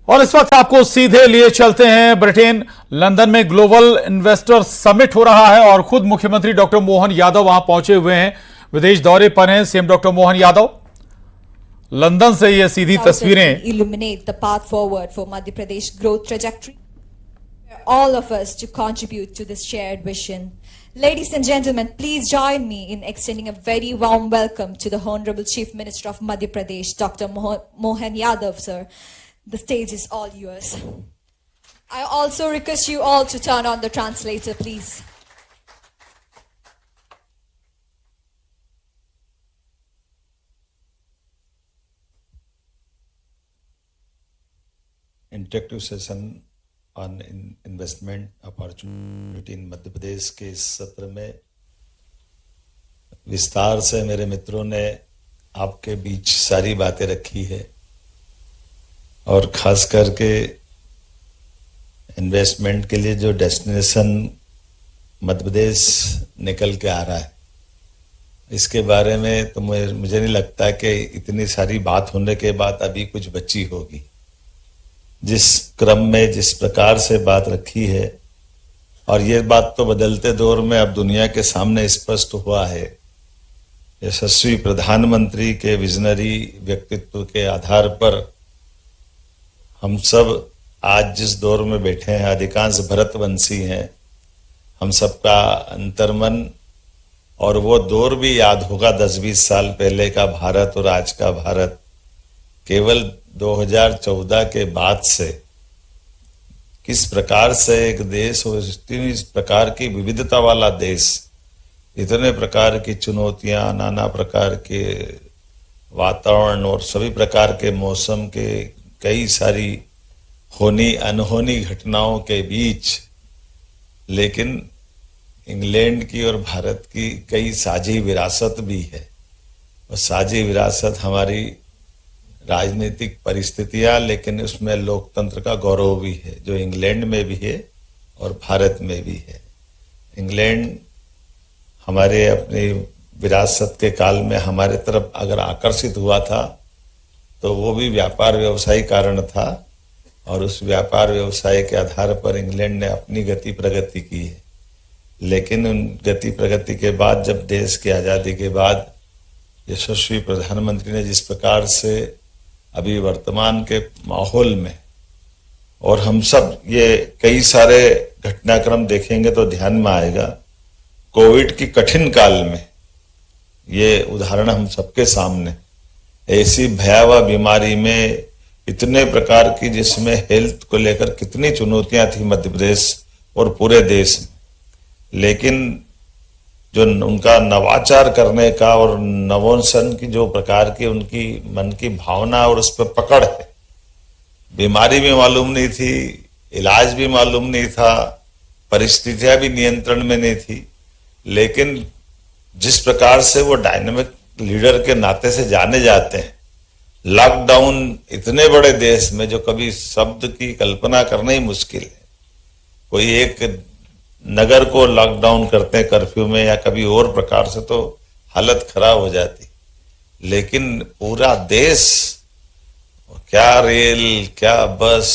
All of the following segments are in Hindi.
और इस वक्त आपको सीधे लिए चलते हैं ब्रिटेन। लंदन में ग्लोबल इन्वेस्टर समिट हो रहा है और खुद मुख्यमंत्री डॉक्टर मोहन यादव वहां पहुंचे हुए हैं। विदेश दौरे पर हैं CM doctor Mohan Yadav. London से ये सीधी तस्वीरें। Illuminate the path forward for Madhya Pradesh growth trajectory. All of us to contribute to this shared vision. Ladies and gentlemen, please join me in extending a very warm welcome to the Honorable Chief Minister of Madhya Pradesh, Dr. Mohan Yadav, sir. The stage is all yours. I also request you all to turn on the translator, please. Interactive session on investment opportunity in Madhya Pradesh के इस सत्र में विस्तार से मेरे मित्रों ने आपके बीच सारी बातें रखी है और खास करके इन्वेस्टमेंट के लिए जो डेस्टिनेशन मध्य प्रदेश निकल के आ रहा है इसके बारे में तो मुझे नहीं लगता कि इतनी सारी बात होने के बाद अभी कुछ बची होगी। जिस क्रम में जिस प्रकार से बात रखी है और ये बात तो बदलते दौर में अब दुनिया के सामने स्पष्ट हुआ है। यशस्वी प्रधानमंत्री के विजनरी व्यक्तित्व के आधार पर हम सब आज जिस दौर में बैठे हैं अधिकांश भरतवंशी हैं। हम सबका अंतर्मन और वो दौर भी याद होगा 10-20 साल पहले का भारत और आज का भारत। केवल 2014 के बाद से किस प्रकार से एक देश और इस प्रकार की विविधता वाला देश, इतने प्रकार की चुनौतियां, नाना प्रकार के वातावरण और सभी प्रकार के मौसम के कई सारी होनी अनहोनी घटनाओं के बीच, लेकिन इंग्लैंड की और भारत की कई साझी विरासत भी है। और साझी विरासत हमारी राजनीतिक परिस्थितियां, लेकिन उसमें लोकतंत्र का गौरव भी है जो इंग्लैंड में भी है और भारत में भी है। इंग्लैंड हमारे अपनी विरासत के काल में हमारे तरफ अगर आकर्षित हुआ था तो वो भी व्यापार व्यवसाय कारण था और उस व्यापार व्यवसाय के आधार पर इंग्लैंड ने अपनी गति प्रगति की है। लेकिन उन गति प्रगति के बाद जब देश की आज़ादी के बाद यशस्वी प्रधानमंत्री ने जिस प्रकार से अभी वर्तमान के माहौल में, और हम सब ये कई सारे घटनाक्रम देखेंगे तो ध्यान में आएगा, कोविड की कठिन काल में ये उदाहरण हम सबके सामने, ऐसी भयावह बीमारी में इतने प्रकार की जिसमें हेल्थ को लेकर कितनी चुनौतियां थी मध्य प्रदेश और पूरे देश में, लेकिन जो उनका नवाचार करने का और नवोन्मेष की जो प्रकार की उनकी मन की भावना और उस पर पकड़ है। बीमारी भी मालूम नहीं थी, इलाज भी मालूम नहीं था, परिस्थितियां भी नियंत्रण में नहीं थी, लेकिन जिस प्रकार से वो डायनामिक लीडर के नाते से जाने जाते हैं। लॉकडाउन इतने बड़े देश में जो कभी शब्द की कल्पना करना ही मुश्किल है। कोई एक नगर को लॉकडाउन करते हैं कर्फ्यू में या कभी और प्रकार से तो हालत खराब हो जाती, लेकिन पूरा देश, क्या रेल, क्या बस,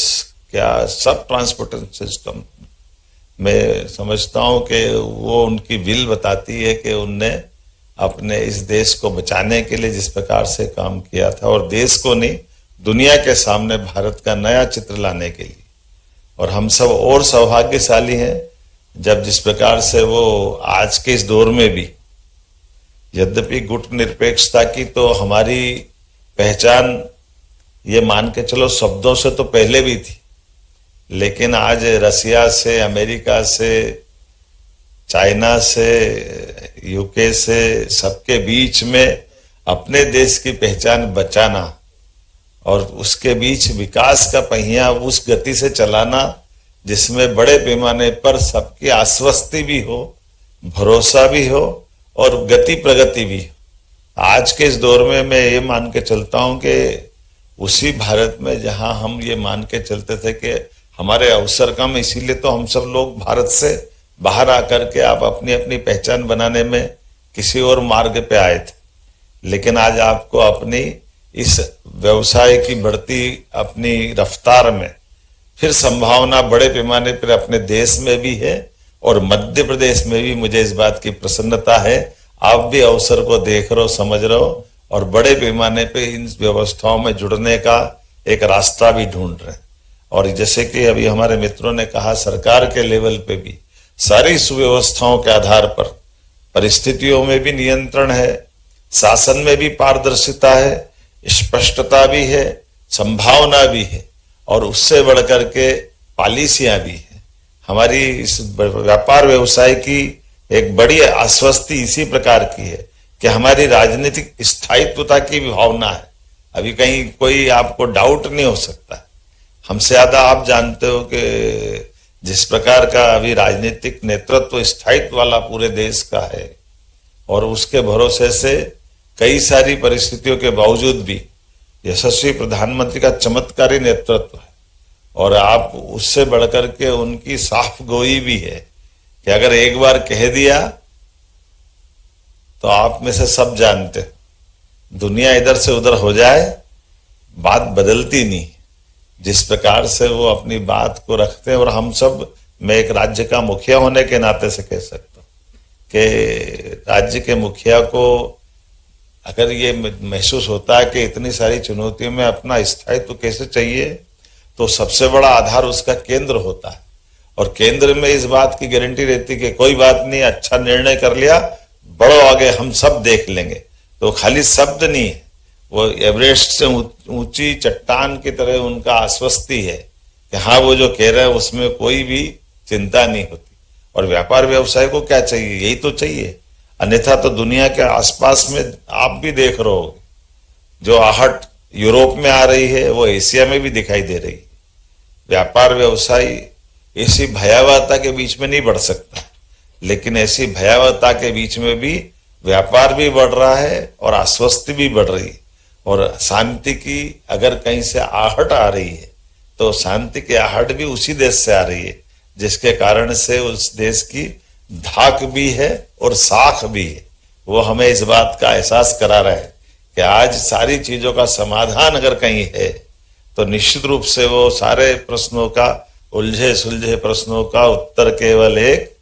क्या सब ट्रांसपोर्टेशन सिस्टम, मैं समझता हूं कि वो उनकी विल बताती है कि उनने अपने इस देश को बचाने के लिए जिस प्रकार से काम किया था और देश को नहीं दुनिया के सामने भारत का नया चित्र लाने के लिए। और हम सब और सौभाग्यशाली हैं जब जिस प्रकार से वो आज के इस दौर में भी, यद्यपि गुट निरपेक्षता की तो हमारी पहचान ये मान के चलो शब्दों से तो पहले भी थी, लेकिन आज रसिया से, अमेरिका से, चाइना से, यूके से, सबके बीच में अपने देश की पहचान बचाना और उसके बीच विकास का पहिया उस गति से चलाना जिसमें बड़े पैमाने पर सबकी आश्वस्ति भी हो, भरोसा भी हो और गति प्रगति भी हो। आज के इस दौर में मैं ये मान के चलता हूं कि उसी भारत में जहां हम ये मान के चलते थे कि हमारे अवसर कम, इसीलिए तो हम सब लोग भारत से बाहर आकर के आप अपनी अपनी पहचान बनाने में किसी और मार्ग पे आए थे, लेकिन आज आपको अपनी इस व्यवसाय की बढ़ती अपनी रफ्तार में फिर संभावना बड़े पैमाने पर अपने देश में भी है और मध्य प्रदेश में भी मुझे इस बात की प्रसन्नता है। आप भी अवसर को देख रहे हो, समझ रहे हो और बड़े पैमाने पे इन व्यवस्थाओं में जुड़ने का एक रास्ता भी ढूंढ रहे हैं। और जैसे कि अभी हमारे मित्रों ने कहा, सरकार के लेवल पे भी सारी सुव्यवस्थाओं के आधार पर परिस्थितियों में भी नियंत्रण है, शासन में भी पारदर्शिता है, स्पष्टता भी है, संभावना भी है और उससे बढ़कर के पॉलिसियां भी है। हमारी इस व्यापार व्यवसाय की एक बड़ी आश्वस्ति इसी प्रकार की है कि हमारी राजनीतिक स्थायित्वता की भी भावना है। अभी कहीं कोई आपको डाउट नहीं हो सकता। हमसे ज्यादा आप जानते हो कि जिस प्रकार का अभी राजनीतिक नेतृत्व स्थायित्व वाला पूरे देश का है और उसके भरोसे से कई सारी परिस्थितियों के बावजूद भी यशस्वी प्रधानमंत्री का चमत्कारी नेतृत्व है और आप उससे बढ़कर के उनकी साफ गोई भी है कि अगर एक बार कह दिया तो आप में से सब जानते, दुनिया इधर से उधर हो जाए बात बदलती नहीं। जिस प्रकार से वो अपनी बात को रखते हैं और हम सब, मैं एक राज्य का मुखिया होने के नाते से कह सकता हूं कि राज्य के मुखिया को अगर ये महसूस होता है कि इतनी सारी चुनौतियों में अपना स्थायित्व कैसे चाहिए, तो सबसे बड़ा आधार उसका केंद्र होता है और केंद्र में इस बात की गारंटी रहती कि कोई बात नहीं, अच्छा निर्णय कर लिया, बढ़ो आगे, हम सब देख लेंगे। तो खाली शब्द नहीं है, वो एवरेस्ट से ऊंची चट्टान की तरह उनका आश्वस्ति है कि हाँ वो जो कह रहे हैं उसमें कोई भी चिंता नहीं होती। और व्यापार व्यवसाय को क्या चाहिए, यही तो चाहिए। अन्यथा तो दुनिया के आसपास में आप भी देख रहे हो, जो आहट यूरोप में आ रही है वो एशिया में भी दिखाई दे रही है। व्यापार व्यवसाय ऐसी भयावहता के बीच में नहीं बढ़ सकता, लेकिन ऐसी भयावहता के बीच में भी व्यापार भी बढ़ रहा है और आश्वस्ति भी बढ़ रही है। और शांति की अगर कहीं से आहट आ रही है तो शांति की आहट भी उसी देश से आ रही है, जिसके कारण से उस देश की धाक भी है और साख भी है। वो हमें इस बात का एहसास करा रहा है कि आज सारी चीजों का समाधान अगर कहीं है तो निश्चित रूप से वो सारे प्रश्नों का, उलझे सुलझे प्रश्नों का उत्तर केवल एक,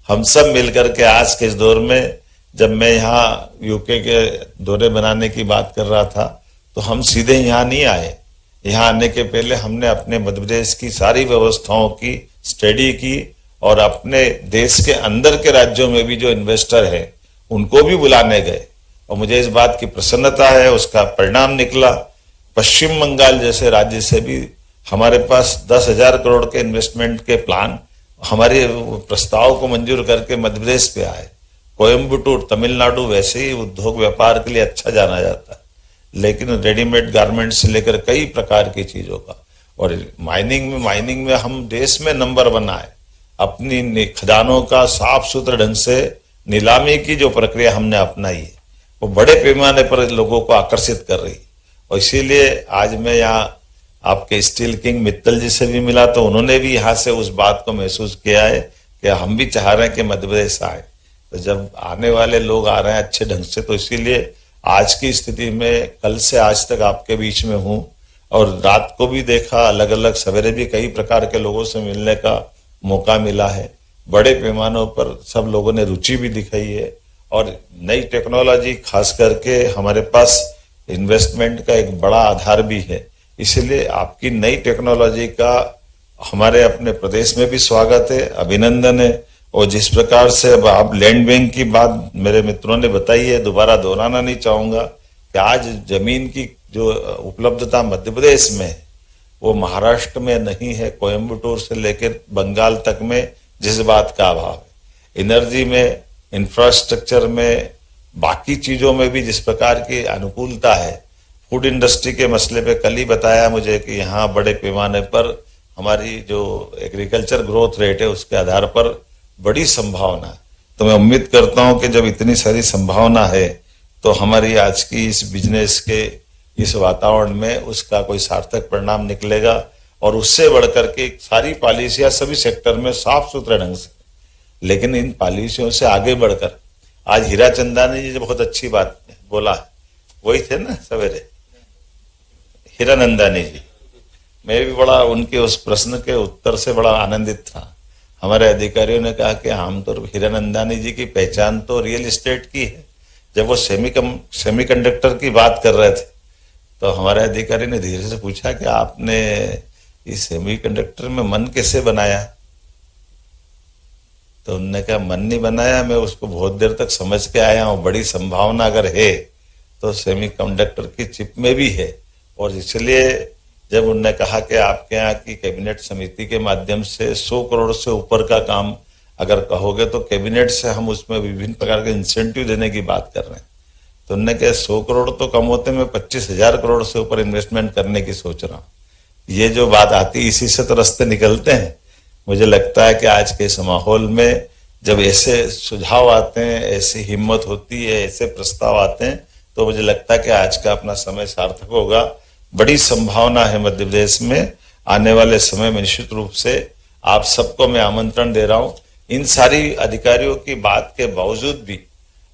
हम सब मिलकर के आज के इस दौर में, जब मैं यहाँ यूके के दौरे बनाने की बात कर रहा था तो हम सीधे यहाँ नहीं आए। यहाँ आने के पहले हमने अपने मध्य प्रदेश की सारी व्यवस्थाओं की स्टडी की और अपने देश के अंदर के राज्यों में भी जो इन्वेस्टर हैं उनको भी बुलाने गए और मुझे इस बात की प्रसन्नता है, उसका परिणाम निकला। पश्चिम बंगाल जैसे राज्य से भी हमारे पास 10,000 करोड़ के इन्वेस्टमेंट के प्लान, हमारे प्रस्ताव को मंजूर करके मध्य प्रदेश पे आए। कोयम्बटूर, तमिलनाडु वैसे ही उद्योग व्यापार के लिए अच्छा जाना जाता है, लेकिन रेडीमेड गारमेंट से लेकर कई प्रकार की चीजों का, और माइनिंग में हम देश में नंबर 1 आए। अपनी खदानों का साफ सुथरे ढंग से नीलामी की जो प्रक्रिया हमने अपनाई है वो बड़े पैमाने पर लोगों को आकर्षित कर रही। और इसीलिए आज मैं यहाँ आपके स्टील किंग मित्तल जी से भी मिला तो उन्होंने भी यहाँ से उस बात को महसूस किया है कि हम भी चाह रहे हैं कि मध्य प्रदेश आए। तो जब आने वाले लोग आ रहे हैं अच्छे ढंग से, तो इसीलिए आज की स्थिति में कल से आज तक आपके बीच में हूँ और रात को भी देखा, अलग अलग सवेरे भी कई प्रकार के लोगों से मिलने का मौका मिला है। बड़े पैमानों पर सब लोगों ने रुचि भी दिखाई है और नई टेक्नोलॉजी खास करके हमारे पास इन्वेस्टमेंट का एक बड़ा आधार भी है। इसलिए आपकी नई टेक्नोलॉजी का हमारे अपने प्रदेश में भी स्वागत है, अभिनंदन है। और जिस प्रकार से अब आप लैंड बैंक की बात मेरे मित्रों ने बताई है, दोबारा दोहराना नहीं चाहूंगा कि आज जमीन की जो उपलब्धता मध्य प्रदेश में है वो महाराष्ट्र में नहीं है। कोयम्बटूर से लेकर बंगाल तक में जिस बात का अभाव है, एनर्जी में, इंफ्रास्ट्रक्चर में, बाकी चीजों में भी जिस प्रकार की अनुकूलता है। फूड इंडस्ट्री के मसले पे कल ही बताया मुझे कि यहाँ बड़े पैमाने पर हमारी जो एग्रीकल्चर ग्रोथ रेट है उसके आधार पर बड़ी संभावना है। तो मैं उम्मीद करता हूं कि जब इतनी सारी संभावना है तो हमारी आज की इस बिजनेस के इस वातावरण में उसका कोई सार्थक परिणाम निकलेगा। और उससे बढ़कर के सारी पॉलिसियां सभी सेक्टर में साफ सुथरे ढंग से, लेकिन इन पॉलिसियों से आगे बढ़कर आज हीरा चंदानी जी बहुत अच्छी बात बोला, वही थे ना सवेरे हीरानंदानी जी, मैं भी बड़ा उनके उस प्रश्न के उत्तर से बड़ा आनंदित था। हमारे अधिकारियों ने कहा कि हम तो हीरानंदानी जी की पहचान तो रियल एस्टेट की है। जब वो सेमीकंडक्टर की बात कर रहे थे तो हमारे अधिकारी ने धीरे से पूछा कि आपने इस सेमीकंडक्टर में मन कैसे बनाया? तो उन्होंने कहा मन नहीं बनाया, मैं उसको बहुत देर तक समझ के आया हूँ। बड़ी संभावना अगर है तो सेमीकंडक्टर की चिप में भी है, और इसलिए जब उन्होंने कहा कि आपके यहाँ की कैबिनेट समिति के माध्यम से 100 करोड़ से ऊपर का काम अगर कहोगे तो कैबिनेट से हम उसमें विभिन्न प्रकार के इंसेंटिव देने की बात कर रहे हैं, तो उन्होंने कहा 100 करोड़ तो कम होते, मैं 25,000 करोड़ से ऊपर इन्वेस्टमेंट करने की सोच रहा हूँ। ये जो बात आती है इसी से तो रास्ते निकलते हैं। मुझे लगता है कि आज के इस माहौल में जब ऐसे सुझाव आते हैं, ऐसी हिम्मत होती है, ऐसे प्रस्ताव आते हैं, तो मुझे लगता है कि आज का अपना समय सार्थक होगा। बड़ी संभावना है मध्य प्रदेश में। आने वाले समय में निश्चित रूप से आप सबको मैं आमंत्रण दे रहा हूं। इन सारी अधिकारियों की बात के बावजूद भी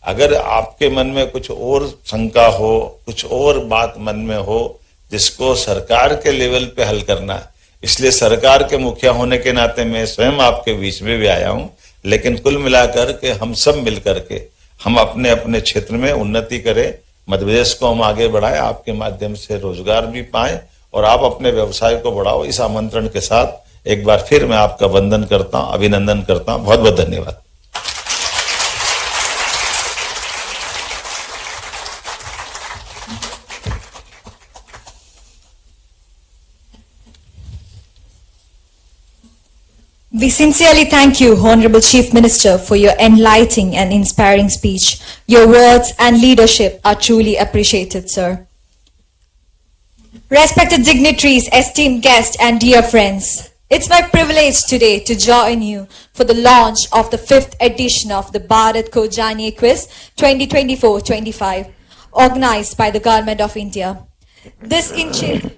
अगर आपके मन में कुछ और शंका हो, कुछ और बात मन में हो जिसको सरकार के लेवल पे हल करना है, इसलिए सरकार के मुखिया होने के नाते मैं स्वयं आपके बीच में भी आया हूं। लेकिन कुल मिलाकर के हम सब मिलकर के हम अपने अपने क्षेत्र में उन्नति करें, मध्य प्रदेश को हम आगे बढ़ाएं, आपके माध्यम से रोजगार भी पाएं और आप अपने व्यवसाय को बढ़ाओ। इस आमंत्रण के साथ एक बार फिर मैं आपका वंदन करता हूं, अभिनंदन करता हूं। बहुत बहुत धन्यवाद। We sincerely thank you, Honorable Chief Minister, for your enlightening and inspiring speech. Your words and leadership are truly appreciated, sir. Respected dignitaries, esteemed guests, and dear friends, it's my privilege today to join you for the launch of the 5th edition of the Bharat Ko Janiye Quiz 2024-25, organized by the Government of India. This initiative